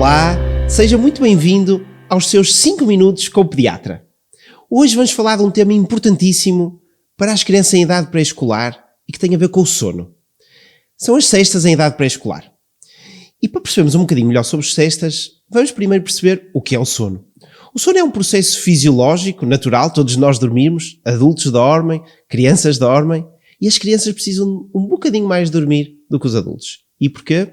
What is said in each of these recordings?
Olá, seja muito bem-vindo aos seus 5 minutos com o pediatra. Hoje vamos falar de um tema importantíssimo para as crianças em idade pré-escolar e que tem a ver com o sono. São as cestas em idade pré-escolar. E para percebermos um bocadinho melhor sobre as cestas, vamos primeiro perceber o que é o sono. O sono é um processo fisiológico, natural, todos nós dormimos, adultos dormem, crianças dormem, e as crianças precisam um bocadinho mais de dormir do que os adultos. E porquê?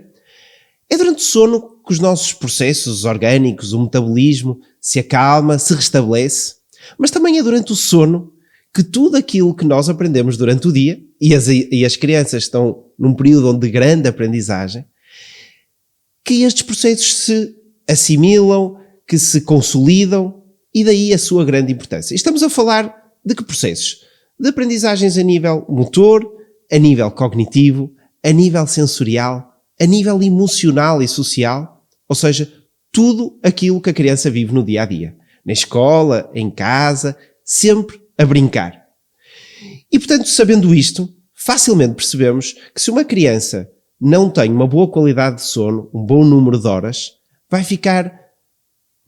É durante o sono que os nossos processos orgânicos, o metabolismo, se acalma, se restabelece, mas também é durante o sono que tudo aquilo que nós aprendemos durante o dia, e as crianças estão num período de grande aprendizagem, que estes processos se assimilam, que se consolidam, e daí a sua grande importância. Estamos a falar de que processos? De aprendizagens a nível motor, a nível cognitivo, a nível sensorial, a nível emocional e social, ou seja, tudo aquilo que a criança vive no dia a dia. Na escola, em casa, sempre a brincar. E portanto, sabendo isto, facilmente percebemos que se uma criança não tem uma boa qualidade de sono, um bom número de horas, vai ficar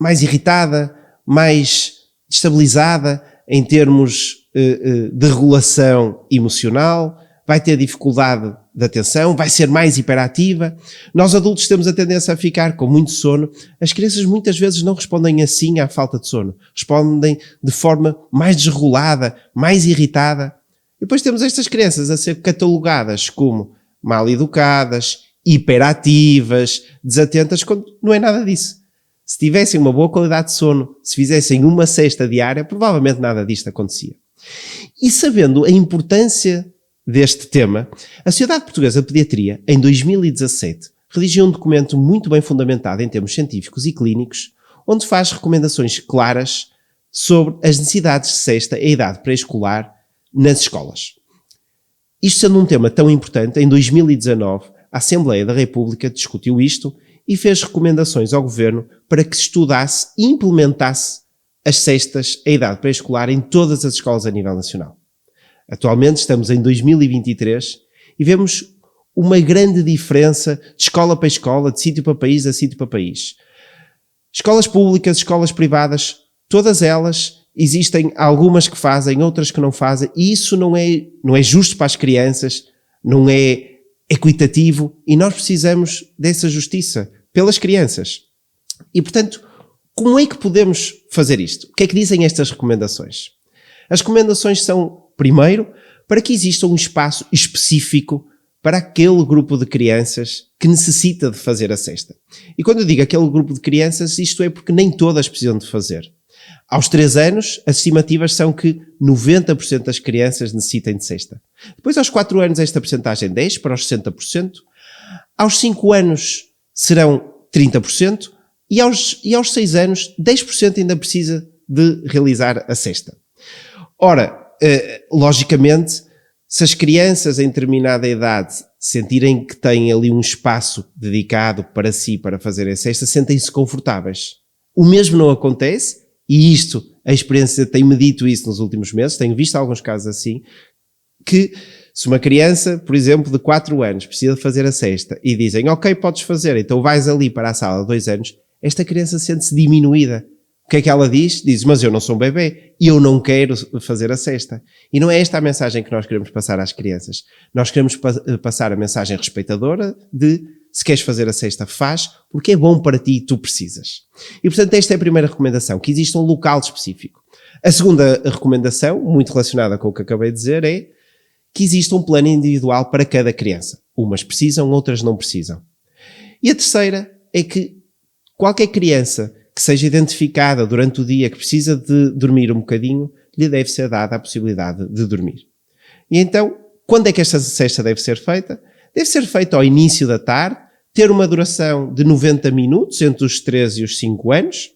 mais irritada, mais destabilizada em termos de regulação emocional, vai ter dificuldade de atenção, vai ser mais hiperativa. Nós adultos temos a tendência a ficar com muito sono. As crianças muitas vezes não respondem assim à falta de sono. Respondem de forma mais desregulada, mais irritada. E depois temos estas crianças a ser catalogadas como mal educadas, hiperativas, desatentas, quando não é nada disso. Se tivessem uma boa qualidade de sono, se fizessem uma cesta diária, provavelmente nada disto acontecia. E sabendo a importância deste tema, a Sociedade Portuguesa de Pediatria, em 2017, redigiu um documento muito bem fundamentado em termos científicos e clínicos, onde faz recomendações claras sobre as necessidades de cesta em idade pré-escolar nas escolas. Isto sendo um tema tão importante, em 2019, a Assembleia da República discutiu isto e fez recomendações ao Governo para que se estudasse e implementasse as cestas em idade pré-escolar em todas as escolas a nível nacional. Atualmente estamos em 2023 e vemos uma grande diferença de escola para escola, de sítio para país a sítio para país. Escolas públicas, escolas privadas, todas elas existem algumas que fazem, outras que não fazem, e isso não é justo para as crianças, não é equitativo, e nós precisamos dessa justiça pelas crianças. E, portanto, como é que podemos fazer isto? O que é que dizem estas recomendações? As recomendações são, primeiro, para que exista um espaço específico para aquele grupo de crianças que necessita de fazer a cesta. E quando eu digo aquele grupo de crianças, isto é porque nem todas precisam de fazer. Aos 3 anos, as estimativas são que 90% das crianças necessitem de cesta. Depois, aos 4 anos, esta percentagem desce para os 60%. Aos 5 anos, serão 30%. E aos 6 anos, 10% ainda precisa de realizar a cesta. Ora, logicamente, se as crianças em determinada idade sentirem que têm ali um espaço dedicado para si, para fazer a cesta, sentem-se confortáveis. O mesmo não acontece, e isto, a experiência tem-me dito isso nos últimos meses, tenho visto alguns casos assim, que se uma criança, por exemplo, de 4 anos precisa de fazer a cesta e dizem, ok, podes fazer, então vais ali para a sala de 2 anos, esta criança sente-se diminuída. O que é que ela diz? Diz, mas eu não sou um bebê, eu não quero fazer a cesta. E não é esta a mensagem que nós queremos passar às crianças. Nós queremos passar a mensagem respeitadora de, se queres fazer a cesta, faz, porque é bom para ti e tu precisas. E portanto esta é a primeira recomendação, que exista um local específico. A segunda recomendação, muito relacionada com o que acabei de dizer, é que exista um plano individual para cada criança. Umas precisam, outras não precisam. E a terceira é que qualquer criança que seja identificada durante o dia que precisa de dormir um bocadinho, lhe deve ser dada a possibilidade de dormir. E então, quando é que esta cesta deve ser feita? Deve ser feita ao início da tarde, ter uma duração de 90 minutos, entre os 3 e os 5 anos.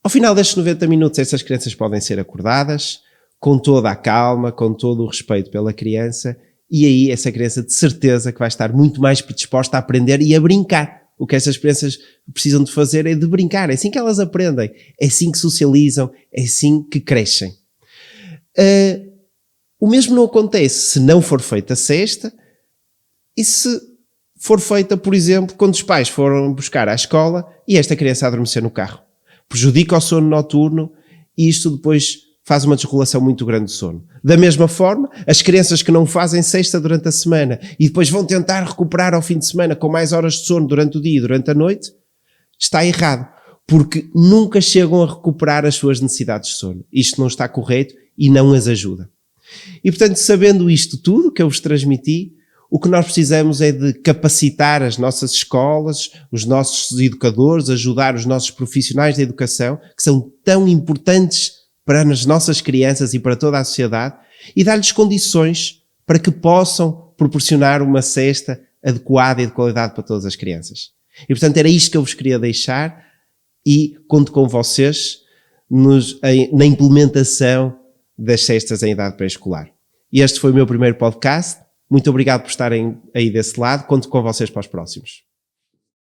Ao final destes 90 minutos, essas crianças podem ser acordadas, com toda a calma, com todo o respeito pela criança, e aí essa criança de certeza que vai estar muito mais predisposta a aprender e a brincar. O que essas crianças precisam de fazer é de brincar, é assim que elas aprendem, é assim que socializam, é assim que crescem. O mesmo não acontece se não for feita a cesta e se for feita, por exemplo, quando os pais foram buscar à escola e esta criança adormecer no carro. Prejudica o sono noturno e isto depois faz uma desregulação muito grande do sono. Da mesma forma, as crianças que não fazem siesta durante a semana e depois vão tentar recuperar ao fim de semana com mais horas de sono durante o dia e durante a noite, está errado, porque nunca chegam a recuperar as suas necessidades de sono. Isto não está correto e não as ajuda. E portanto, sabendo isto tudo que eu vos transmiti, o que nós precisamos é de capacitar as nossas escolas, os nossos educadores, ajudar os nossos profissionais da educação, que são tão importantes para as nossas crianças e para toda a sociedade, e dar-lhes condições para que possam proporcionar uma siesta adequada e de qualidade para todas as crianças. E portanto era isto que eu vos queria deixar e conto com vocês na implementação das siestas em idade pré-escolar. Este foi o meu primeiro podcast. Muito obrigado por estarem aí desse lado. Conto com vocês para os próximos.